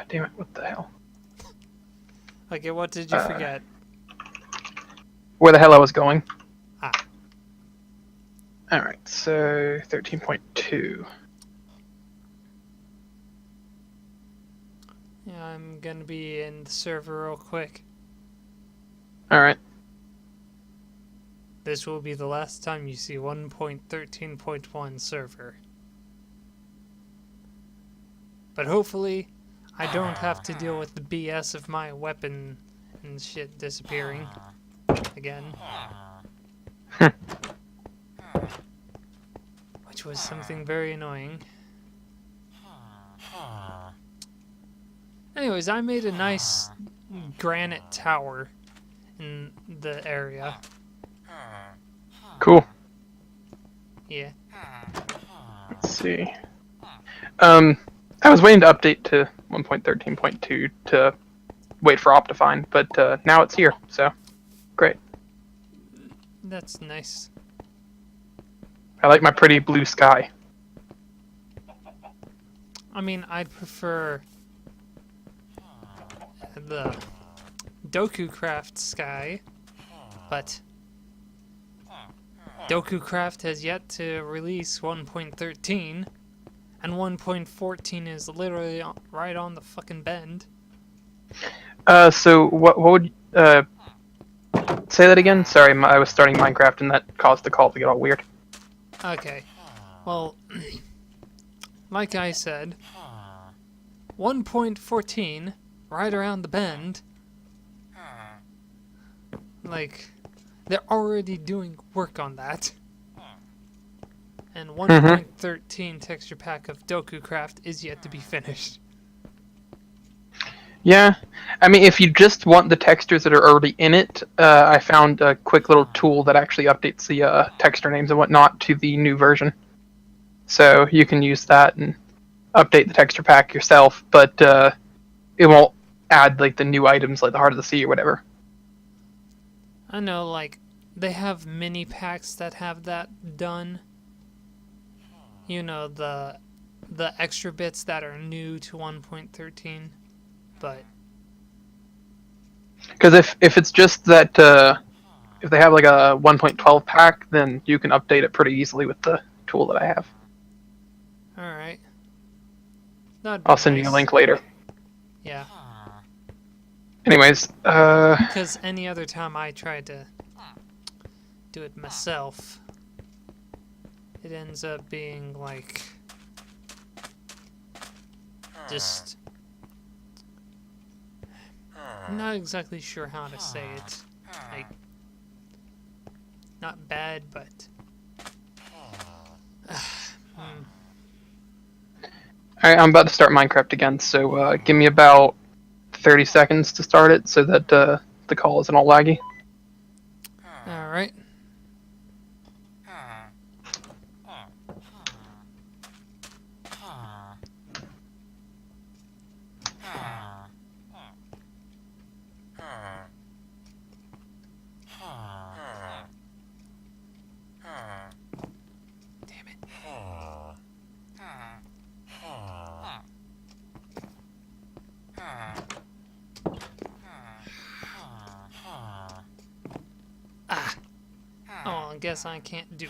Damn it, what the hell? Okay, what did you forget? Where the hell I was going. Ah. Alright, so 13.2. Yeah, I'm gonna be in the server real quick. Alright. This will be the last time you see 1.13.1 server. But hopefully, I don't have to deal with the BS of my weapon and shit disappearing again. Which was something very annoying. Anyways, I made a nice granite tower in the area. Cool. Yeah. Let's see. I was waiting to update to 1.13.2 to wait for Optifine, but now it's here, so great. That's nice. I like my pretty blue sky. I mean, I'd prefer the DokuCraft sky, but DokuCraft has yet to release 1.13, and 1.14 is literally right on the fucking bend. So what would say that again? Sorry, I was starting Minecraft and that caused the call to get all weird. Okay, well, like I said, 1.14, right around the bend, like, they're already doing work on that. And 1.13 texture pack of DokuCraft is yet to be finished. Yeah, I mean, if you just want the textures that are already in it, I found a quick little tool that actually updates the texture names and whatnot to the new version. So you can use that and update the texture pack yourself, but it won't add like the new items like the Heart of the Sea or whatever. I know, like, they have mini packs that have that done. You know, the extra bits that are new to 1.13, but Because if it's just that if they have like a 1.12 pack, then you can update it pretty easily with the tool that I have. alright. That'd be I'll send you a nice. link later. Yeah. Anyways, Because any other time I tried to do it myself, it ends up being like just, I'm not exactly sure how to say it. Like, not bad, but alright, I'm about to start Minecraft again, so give me about 30 seconds to start it so that the call isn't all laggy. alright. Damn it. Ah. Oh, I guess I can't do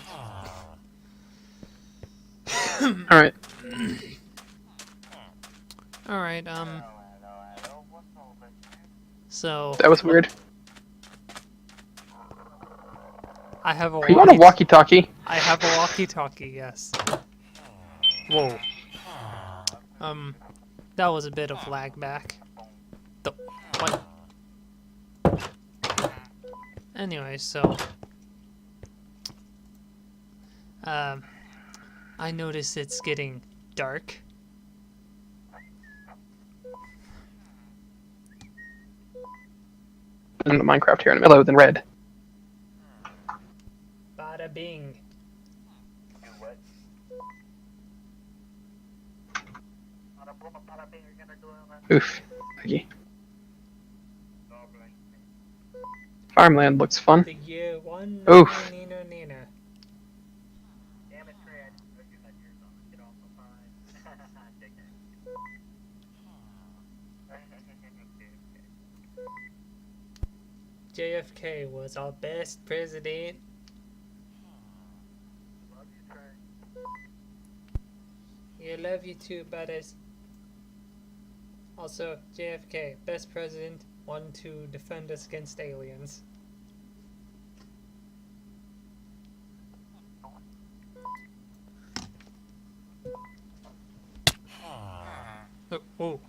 that. Alright. Alright, so That was weird. I have a Are you on a walkie-talkie? I have a walkie-talkie, yes. Whoa. That was a bit of lag back. What? Anyway, so I notice it's getting dark. In the Minecraft here in Mellow than red. Bada bing. Oof. Laggy. Farmland looks fun. The year one. Oof. Nina, Nina. Damn it, Fred. You had yours on. Get off the phone. JFK was our best president. Love you, Trey. You love you too, buddies. Also, JFK, best president, one to defend us against aliens. Oh.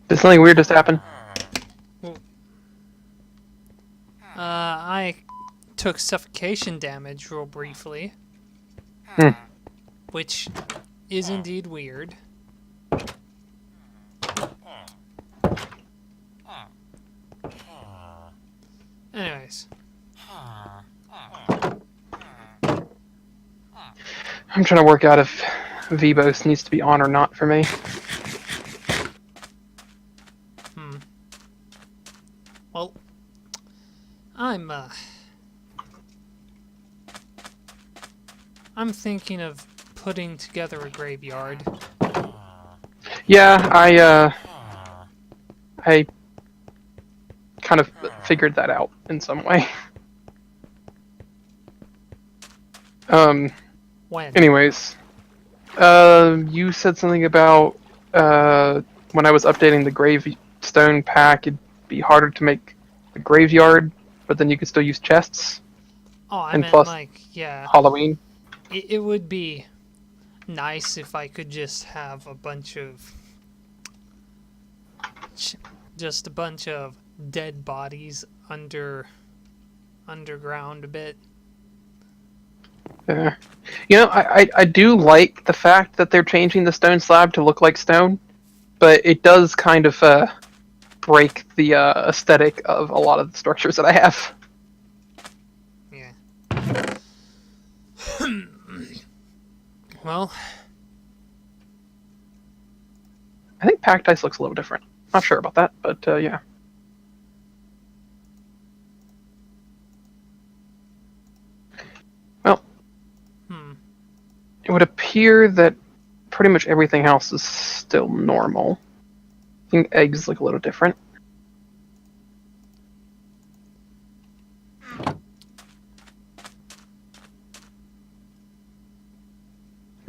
Did something weird just happen? I took suffocation damage real briefly, which is indeed weird. Anyways. I'm trying to work out if Vibos needs to be on or not for me. Well, I'm thinking of putting together a graveyard. Yeah, I kind of figured that out in some way. When? Anyways, you said something about when I was updating the gravestone pack, it'd be harder to make a graveyard, but then you could still use chests. Oh, I and meant plus like, yeah. Halloween. It would be nice if I could just have a bunch of dead bodies underground a bit. Yeah. You know, I do like the fact that they're changing the stone slab to look like stone, but it does kind of break the aesthetic of a lot of the structures that I have. Yeah. Well, I think packed ice looks a little different. Not sure about that, but yeah. Well, it would appear that pretty much everything else is still normal. I think eggs look a little different.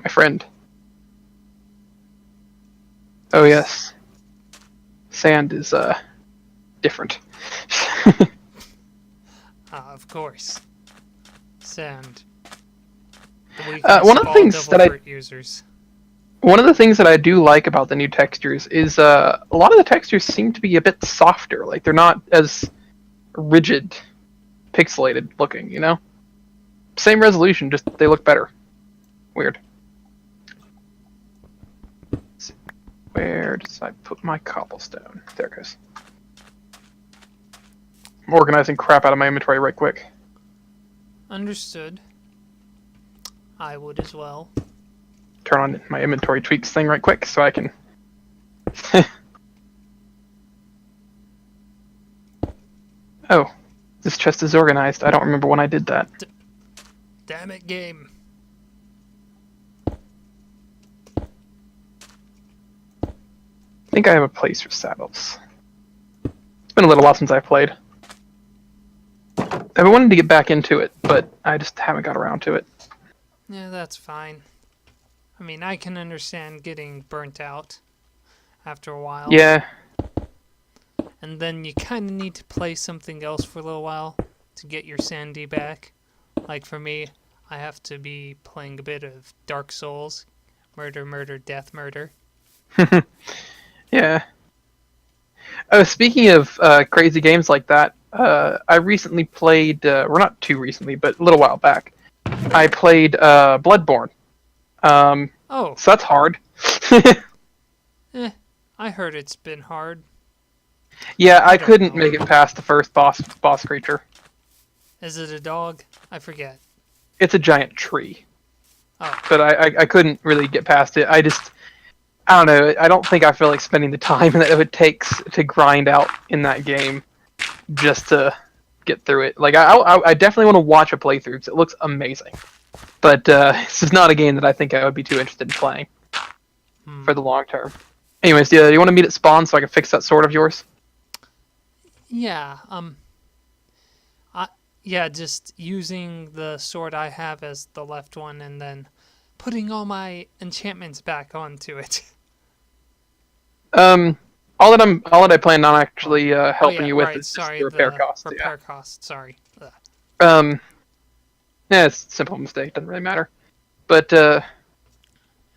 My friend. Oh yes. Sand is different. of course. Sand. One of the things that users. One of the things that I do like about the new textures is a lot of the textures seem to be a bit softer. Like they're not as rigid, pixelated looking. You know, same resolution, just they look better. Weird. Let's see. Where does I put my cobblestone? There it goes. I'm organizing crap out of my inventory right quick. Understood. I would as well. Turn on my inventory tweaks thing right quick so I can... Oh, this chest is organized. I don't remember when I did that. Damn it, game. I think I have a place for saddles. It's been a little while since I've played. I've been wanting to get back into it, but I just haven't got around to it. Yeah, that's fine. I mean, I can understand getting burnt out after a while. Yeah. And then you kind of need to play something else for a little while to get your sanity back. Like for me, I have to be playing a bit of Dark Souls. Murder, murder, death, murder. Yeah. Oh, speaking of crazy games like that, I recently played, well not too recently, but a little while back, I played Bloodborne. Oh. So that's hard. I heard it's been hard. Yeah, I couldn't make it past the first boss creature. Is it a dog? I forget. It's a giant tree. Oh. But I couldn't really get past it. I don't know, I don't think I feel like spending the time that it takes to grind out in that game just to get through it. Like, I definitely want to watch a playthrough because it looks amazing. But this is not a game that I think I would be too interested in playing for the long term. Anyways, yeah, you want to meet at spawn so I can fix that sword of yours? Yeah, yeah, just using the sword I have as the left one and then putting all my enchantments back onto it. All that I plan on actually Oh helping yeah, you with right. is just Sorry, the repair the cost. repair cost. Sorry. Ugh. Yeah. Yeah, it's a simple mistake. Doesn't really matter. But yeah,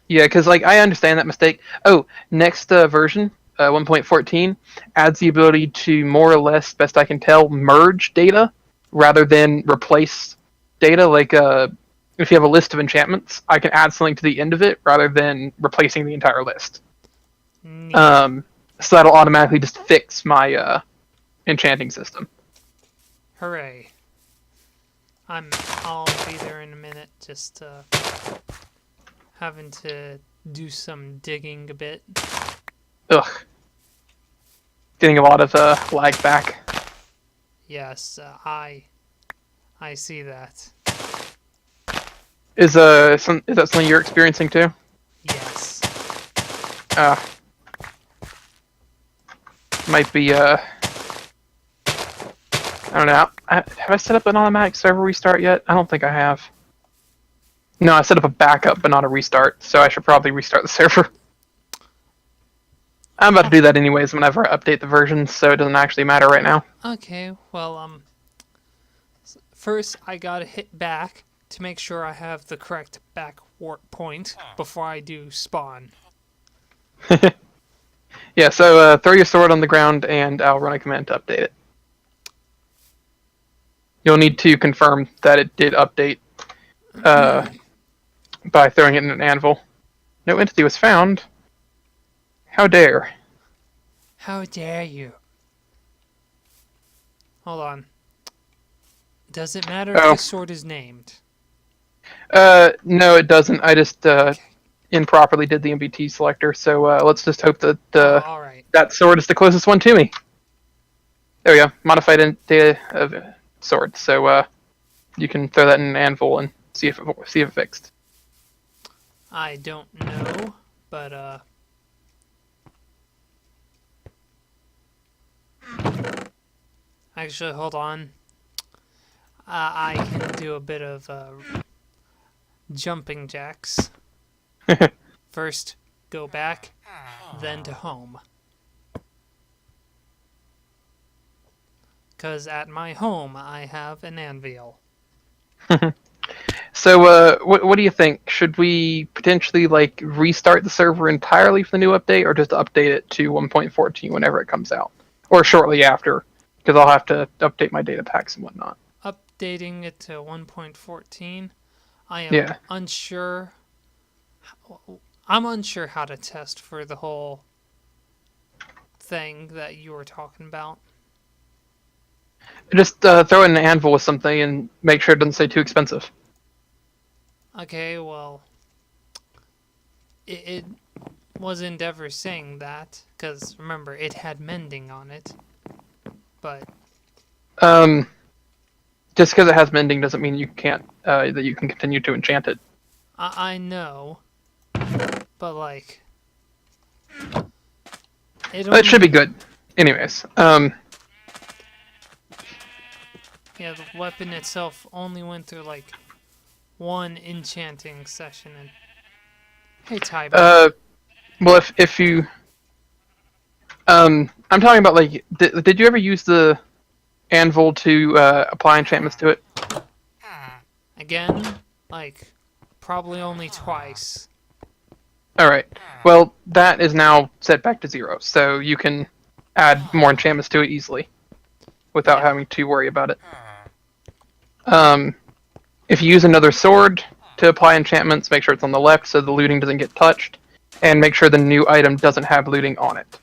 because like I understand that mistake. Oh, next version, 1.14, adds the ability to more or less, best I can tell, merge data rather than replace data. Like if you have a list of enchantments, I can add something to the end of it rather than replacing the entire list. Neat. So that'll automatically just fix my enchanting system. Hooray. I'll be there in a minute, just having to do some digging a bit. Ugh. Getting a lot of lag back. Yes, I see that. Is that something you're experiencing too? Yes. Might be I don't know. Have I set up an automatic server restart yet? I don't think I have. No, I set up a backup, but not a restart. So I should probably restart the server. I'm about to do that anyways whenever I update the versions, so it doesn't actually matter right now. Okay, well, first I gotta hit back to make sure I have the correct back warp point before I do spawn. Yeah, so throw your sword on the ground and I'll run a command to update it. You'll need to confirm that it did update by throwing it in an anvil. No entity was found. How dare. How dare you? Hold on. Does it matter if the sword is named? No, it doesn't. I just improperly did the MBT selector, so let's just hope that All right. that sword is the closest one to me. There we go. Modified data of sword. So you can throw that in an anvil and see if it fixed. I don't know, but actually, hold on. I can do a bit of jumping jacks. First, go back, then to home. Because at my home, I have an anvil. So what do you think? Should we potentially like restart the server entirely for the new update, or just update it to 1.14 whenever it comes out, or shortly after? Because I'll have to update my data packs and whatnot. Updating it to 1.14. I am unsure. I'm unsure how to test for the whole thing that you were talking about. Just throw in an anvil with something and make sure it doesn't say too expensive. Okay, well, it wasn't ever saying that, because remember, it had mending on it. But just because it has mending doesn't mean you can't that you can continue to enchant it. I know, but like, It should be good. Anyways, yeah, the weapon itself only went through like one enchanting session. And hey, Tyber. well, if you, I'm talking about like, did you ever use the anvil to apply enchantments to it? Again, like, probably only twice. All right. Well, that is now set back to 0, so you can add more enchantments to it easily without having to worry about it. If you use another sword to apply enchantments, make sure it's on the left so the looting doesn't get touched, and make sure the new item doesn't have looting on it,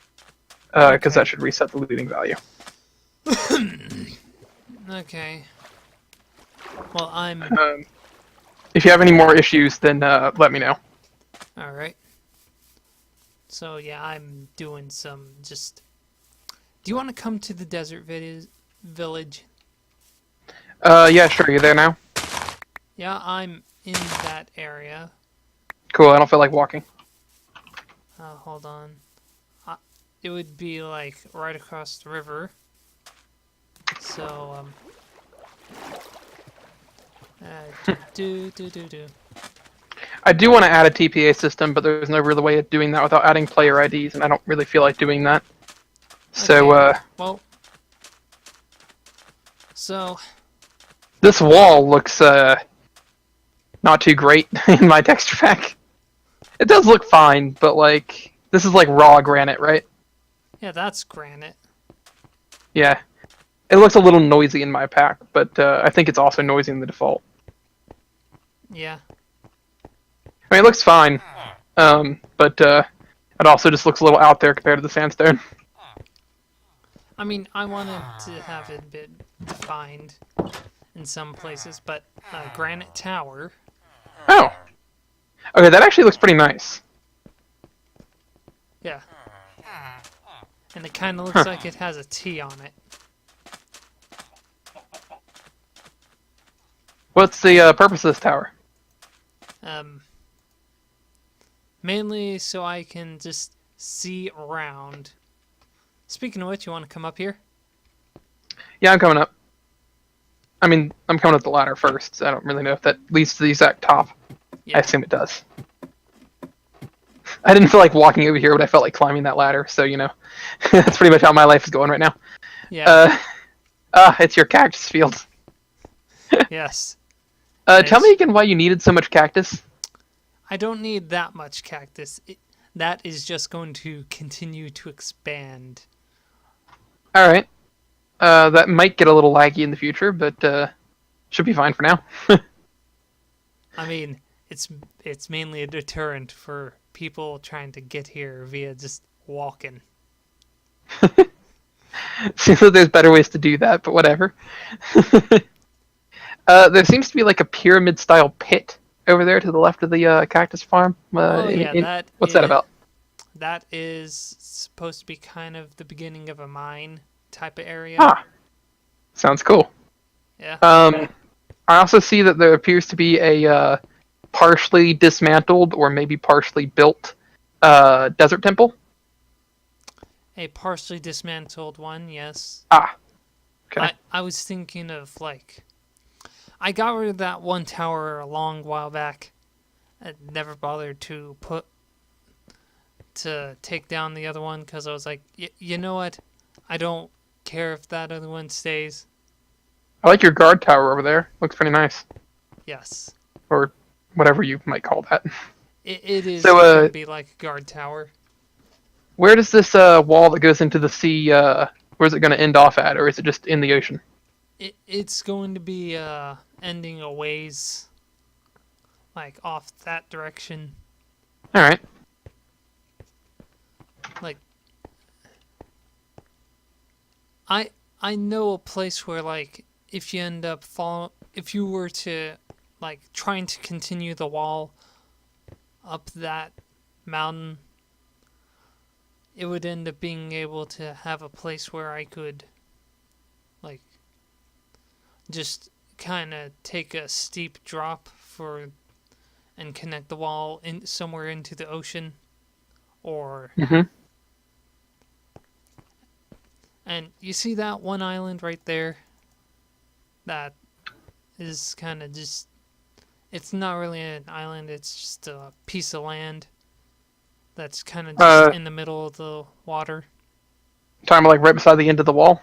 because that should reset the looting value. Okay. Well, I'm... If you have any more issues, then let me know. Alright. So, yeah, I'm doing some just... Do you want to come to the desert village? Yeah, sure. You there now? Yeah, I'm in that area. Cool. I don't feel like walking. Hold on. it would be like right across the river. So do. I do want to add a TPA system, but there's no real way of doing that without adding player IDs, and I don't really feel like doing that. So, Okay, well, so this wall looks not too great in my texture pack. It does look fine, but like this is like raw granite, right? yeah, that's granite. Yeah. It looks a little noisy in my pack, but I think it's also noisy in the default. Yeah. I mean, it looks fine, but it also just looks a little out there compared to the sandstone. I mean, I wanted to have it a bit defined in some places, but Granite Tower. Oh. Okay, that actually looks pretty nice. Yeah. And it kind of looks like it has a T on it. What's the purpose of this tower? Mainly so I can just see around. Speaking of which, you want to come up here? Yeah, I'm coming up. I mean, I'm coming up the ladder first, so I don't really know if that leads to the exact top. Yeah. I assume it does. I didn't feel like walking over here, but I felt like climbing that ladder, so, you know. That's pretty much how my life is going right now. Yeah. It's your cactus field. Yes. Tell me again why you needed so much cactus. I don't need that much cactus. That is just going to continue to expand. Alright. That might get a little laggy in the future, but should be fine for now. I mean, it's mainly a deterrent for people trying to get here via just walking. Seems like there's better ways to do that, but whatever. There seems to be like a pyramid-style pit over there to the left of the cactus farm. What's that about? That is supposed to be kind of the beginning of a mine type of area. Ah, sounds cool. Yeah. I also see that there appears to be a partially dismantled or maybe partially built desert temple. A partially dismantled one, yes. Ah, okay. I was thinking of, like... I got rid of that one tower a long while back. I never bothered to take down the other one because I was like, you know what? I don't care if that other one stays. I like your guard tower over there. Looks pretty nice. Yes. Or whatever you might call that. It is So, going to be like a guard tower. Where does this wall that goes into the sea, where's it going to end off at? Or is it just in the ocean? It's going to be ending a ways, like off that direction. Alright. Like, I know a place where, like, if you end up if you were to, like, trying to continue the wall up that mountain, it would end up being able to have a place where I could, like, just kind of take a steep drop and connect the wall in somewhere into the ocean, or and you see that one island right there that is kind of just, it's not really an island, it's just a piece of land that's kind of just in the middle of the water. Talking about like right beside the end of the wall?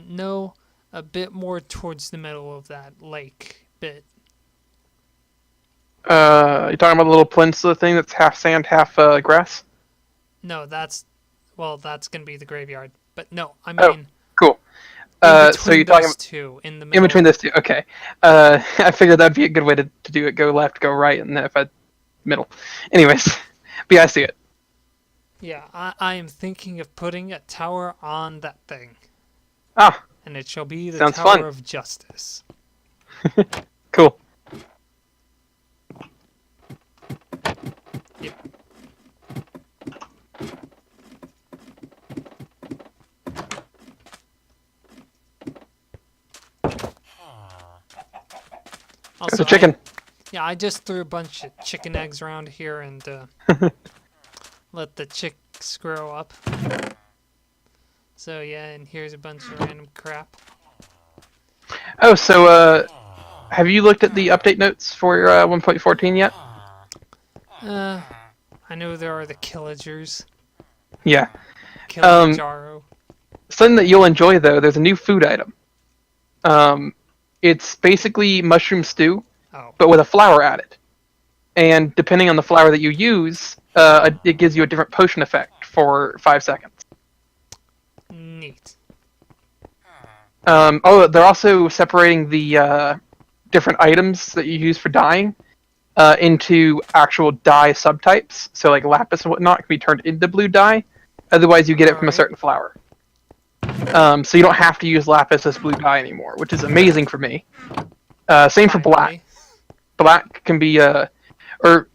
No, a bit more towards the middle of that lake bit. You talking about the little peninsula thing that's half sand, half grass? No, that's gonna be the graveyard. But no, I mean, cool. So you're talking two in the middle. in between those two. Okay. I figured that'd be a good way to do it. Go left, go right, and then if I middle. Anyways, but yeah, I see it. Yeah, I am thinking of putting a tower on that thing. Ah. And it shall be the Sounds Tower fun. of Justice. Cool. Yep. There's a chicken. I just threw a bunch of chicken eggs around here and let the screw up. So yeah, and here's a bunch of random crap. Oh, so have you looked at the update notes for 1.14 yet? I know there are the Killagers. Yeah. Kilimanjaro. Something that you'll enjoy though. There's a new food item. It's basically mushroom stew, Oh. but with a flower added. And depending on the flower that you use, it gives you a different potion effect for 5 seconds. Neat. They're also separating the different items that you use for dyeing into actual dye subtypes. So, like lapis and whatnot can be turned into blue dye. Otherwise, you get it from a Alright. certain flower. So you don't have to use lapis as blue dye anymore, which is amazing for me. Same for black. Finally. Black can be or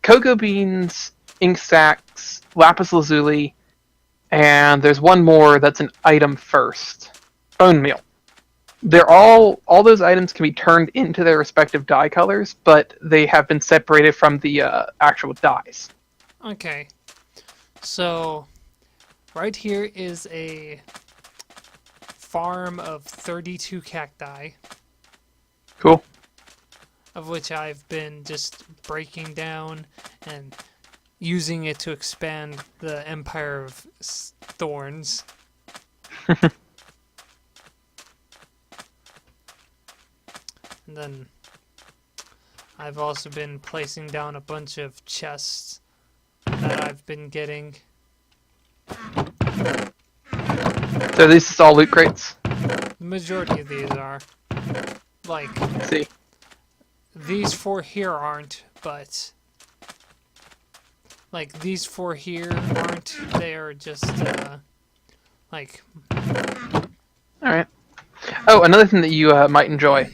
cocoa beans, ink sacs, lapis lazuli, and there's one more that's an item first. Bone meal. They're all those items can be turned into their respective dye colors, but they have been separated from the actual dyes. Okay. So, right here is a farm of 32 cacti, Cool. of which I've been just breaking down and using it to expand the Empire of Thorns. And then I've also been placing down a bunch of chests that I've been getting. So this is all loot crates. The majority of these are. Like, Let's see. these 4 here aren't, but... Like, these 4 here aren't. They are just, like... Alright. Oh, another thing that you might enjoy.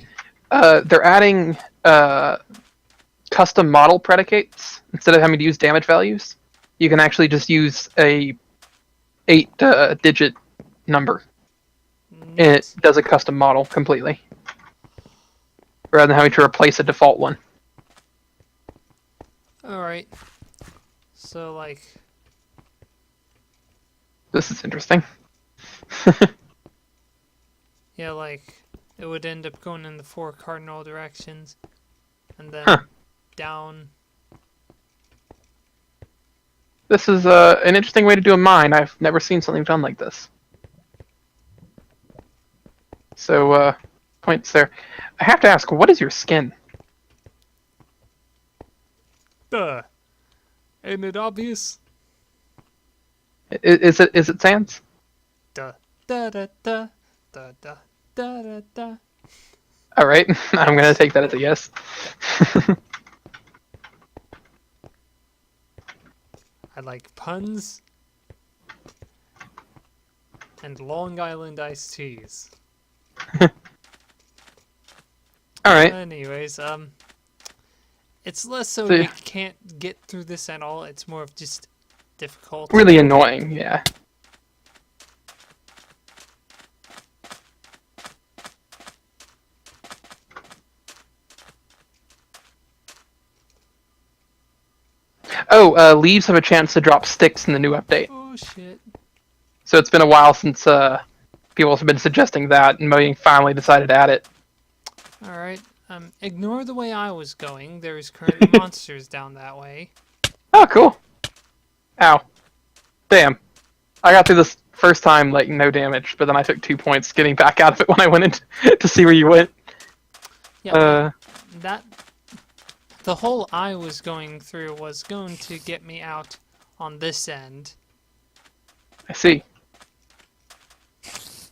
They're adding custom model predicates. Instead of having to use damage values, you can actually just use a 8-digit number. And it does a custom model completely. Rather than having to replace a default one. Alright. So, like... This is interesting. Yeah, like, it would end up going in the 4 cardinal directions. And then down. This is an interesting way to do a mine. I've never seen something done like this. So, points there. I have to ask, what is your skin? Duh. Ain't it obvious? Is it Sans? Da da da da da da da da da. Alright, I'm gonna take that as a yes. I like puns and Long Island iced teas. Alright. Anyways, it's less so So- you can't get through this at all. It's more of just difficult. Really annoying, yeah. Oh, leaves have a chance to drop sticks in the new update. Oh shit. So it's been a while since people have been suggesting that, and Mojang finally decided to add it. Alright, ignore the way I was going. There's currently monsters down that way. Oh, cool. Ow. Damn. I got through this first time, like, no damage, but then I took 2 points getting back out of it when I went in to see where you went. Yeah, that... The hole I was going through was going to get me out on this end. I see.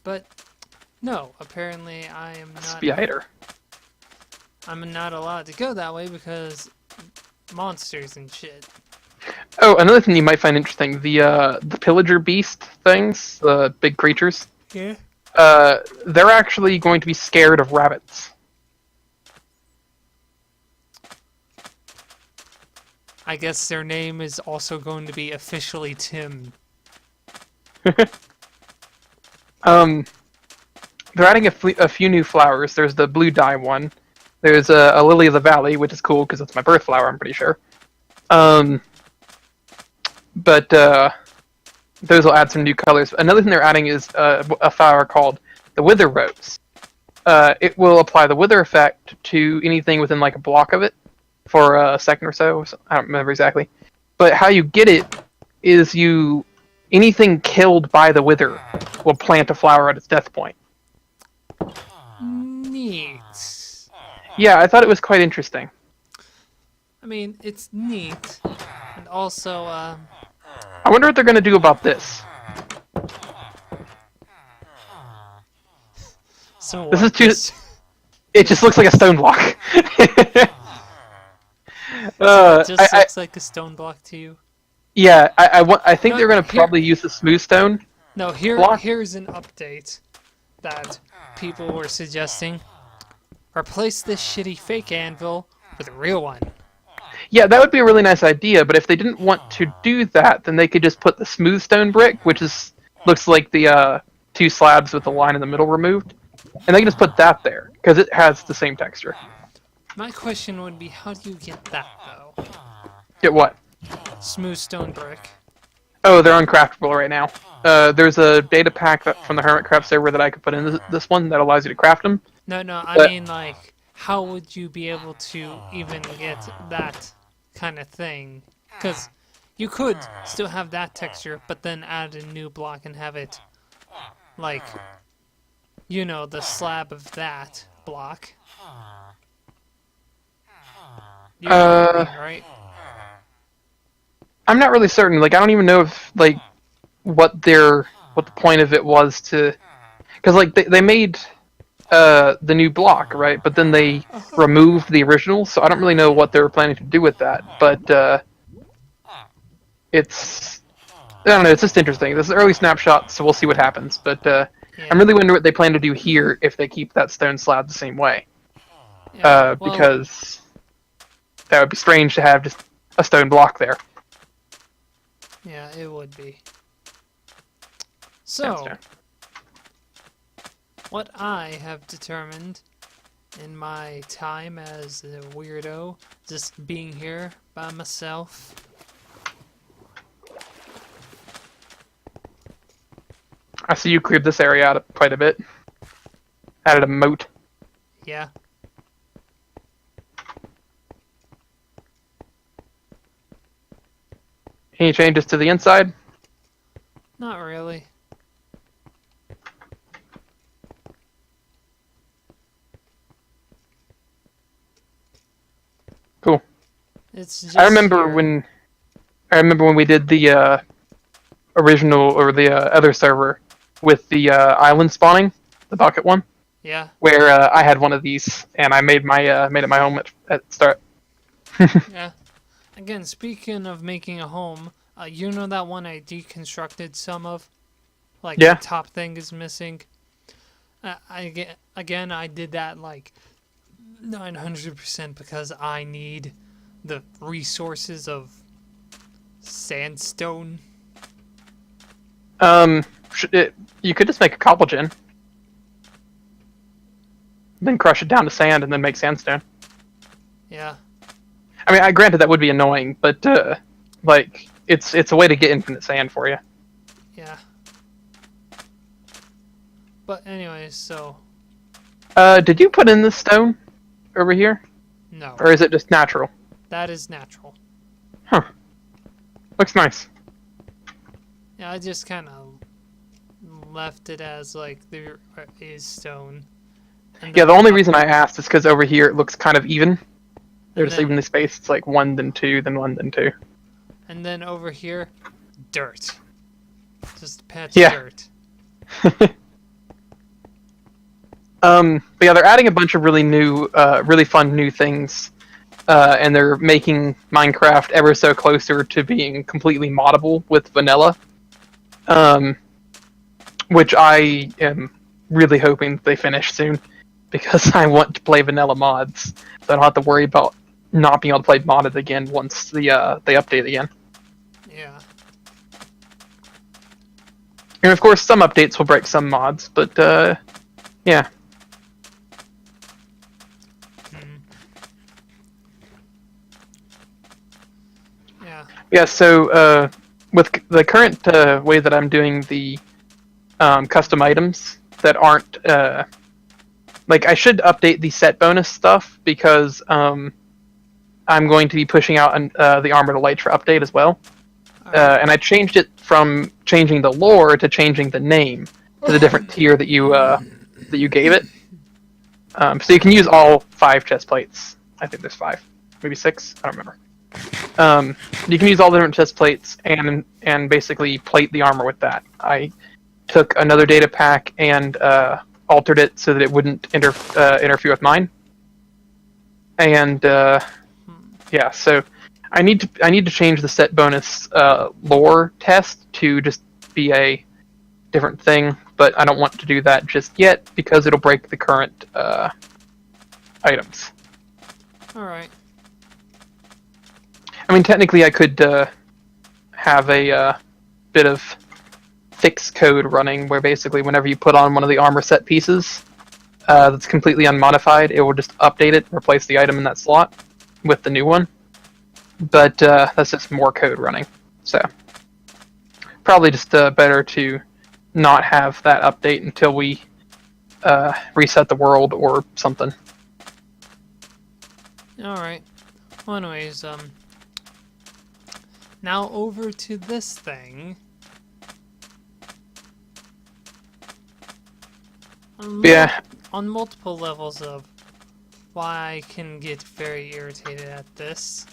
But, no, apparently I am not... Spider. I'm not allowed to go that way because monsters and shit. Oh, another thing you might find interesting, the pillager beast things, the big creatures, Yeah? they're actually going to be scared of rabbits. I guess their name is also going to be officially Tim. They're adding a few new flowers. There's the blue dye one. There's a lily of the valley, which is cool because it's my birth flower, I'm pretty sure. But those will add some new colors. Another thing they're adding is a flower called the Wither Rose. It will apply the wither effect to anything within like a block of it for a second or so. I don't remember exactly. But how you get it is anything killed by the wither will plant a flower at its death point. Neat. Yeah, I thought it was quite interesting. I mean, it's neat, and also, I wonder what they're going to do about this. so This what, is too. It just looks like a stone block. it just looks like a stone block to you. Yeah, I think No, they're going to here- probably use the smooth stone. No, Block? here's an update that people were suggesting. Replace this shitty fake anvil with a real one. Yeah, that would be a really nice idea, but if they didn't want to do that, then they could just put the smooth stone brick, which looks like the two slabs with the line in the middle removed, and they can just put that there, because it has the same texture. My question would be, how do you get that, though? Get what? Smooth stone brick. Oh, they're uncraftable right now. There's a data pack from the Hermitcraft server that I could put in this one that allows you to craft them. No, I But- mean, like, how would you be able to even get that kind of thing? Because you could still have that texture, but then add a new block and have it, like, the slab of that block. You know what I mean, right? I'm not really certain. Like, I don't even know if what the point of it was to, because like they made the new block, right? But then they removed the original, so I don't really know what they were planning to do with that. But I don't know. It's just interesting. This is an early snapshot, so we'll see what happens. But Yeah. I'm really wondering what they plan to do here if they keep that stone slab the same way. Yeah, well, Because that would be strange to have just a stone block there. yeah, it would be. That's So, fair. what I have determined in my time as a weirdo, just being here by myself, I see you cleared this area out quite a bit. Added a moat. yeah. Any changes to the inside? Not really. Cool. It's just I remember here. when we did the original or the other server with the island spawning, the bucket one, Yeah, where I had one of these and I made it my home at start. yeah. Again, speaking of making a home, you know that one I deconstructed some of? Like, Yeah. the top thing is missing. I did that, like, 900% because I need the resources of sandstone. You could just make a cobble gen, then crush it down to sand and then make sandstone. Yeah. I mean, granted that would be annoying, but like it's a way to get infinite sand for you. Yeah. But anyways, so Did you put in the stone over here, no, or is it just natural? that is natural. Looks nice. Yeah, I just kind of left it as like there is stone. And Yeah, then the only reason I asked is because over here it looks kind of even. They're just then- evenly spaced. It's like 1, then 2, then 1, then 2. And then over here, dirt. Just a patch Yeah. of dirt. But yeah, they're adding a bunch of really fun new things, and they're making Minecraft ever so closer to being completely moddable with vanilla, which I am really hoping they finish soon, because I want to play vanilla mods, so I don't have to worry about not being able to play modded again once they update again. Yeah. And of course, some updates will break some mods, but yeah. Yeah. Yeah, so with the current way that I'm doing the custom items that aren't like, I should update the set bonus stuff because I'm going to be pushing out the Armored Elytra update as well. And I changed it from changing the lore to changing the name to the different tier that you gave it. So you can use all 5 chest plates. I think there's 5, maybe 6. I don't remember. You can use all the different chest plates and basically plate the armor with that. I took another data pack and altered it so that it wouldn't interfere with mine. And yeah, so I need to change the set bonus lore test to just be a different thing, but I don't want to do that just yet because it'll break the current items. Alright. I mean, technically, I could have a bit of fix code running where basically whenever you put on one of the armor set pieces that's completely unmodified, it will just update it, replace the item in that slot with the new one. But that's just more code running. So probably just better to not have that update until we reset the world or something. Alright. Well, anyways, now over to this thing. Yeah. On multiple levels of why I can get very irritated at this.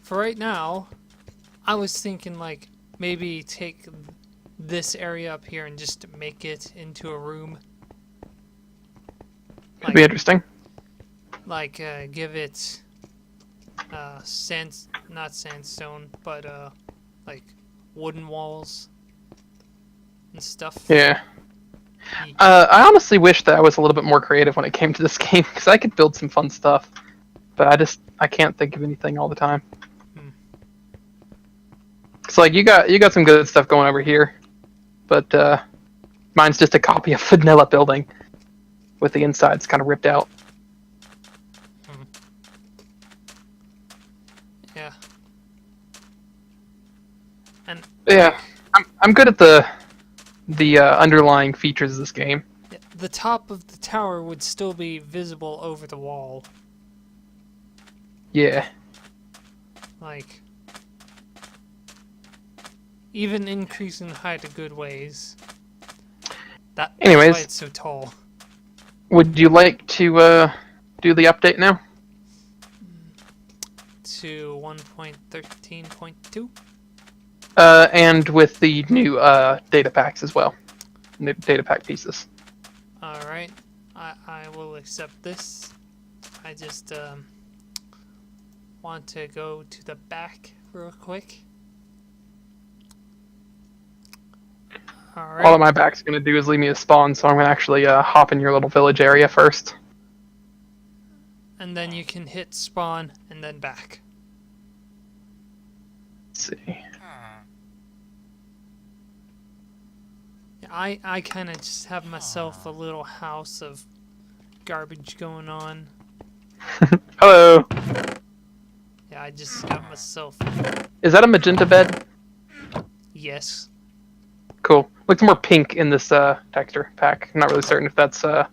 For right now, I was thinking like maybe take this area up here and just make it into a room. Could be interesting. Like give it not sandstone, but like wooden walls and stuff. Yeah. I honestly wish that I was a little bit more creative when it came to this game because I could build some fun stuff, but I can't think of anything all the time. It's like you got some good stuff going over here, but mine's just a copy of vanilla building with the insides kind of ripped out. Yeah. And yeah, I'm good at the underlying features of this game. the top of the tower would still be visible over the wall. Yeah. Like, even increasing height a good ways. That's Anyways, why it's so tall. Would you like to do the update now? To 1.13.2? And with the new data packs as well. New data pack pieces. Alright, I will accept this. I just want to go to the back real quick. Alright. All that my back's going to do is leave me a spawn, so I'm going to actually hop in your little village area first. And then you can hit spawn and then back. Let's see. I kind of just have myself a little house of garbage going on. Hello. Yeah, I just got myself. Is that a magenta bed? Yes. Cool. Looks more pink in this texture pack. I'm not really certain if that's the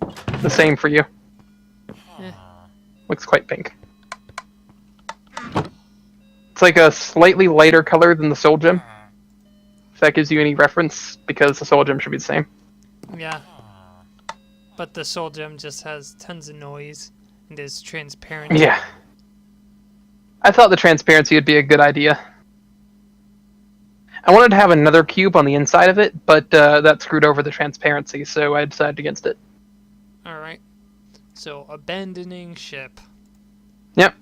same for you. Eh. Looks quite pink. It's like a slightly lighter color than the soul gem. If that gives you any reference, because the soul gem should be the same. Yeah. But the soul gem just has tons of noise and is transparent. Yeah. I thought the transparency would be a good idea. I wanted to have another cube on the inside of it, but that screwed over the transparency, so I decided against it. Alright. So, abandoning ship. Yep.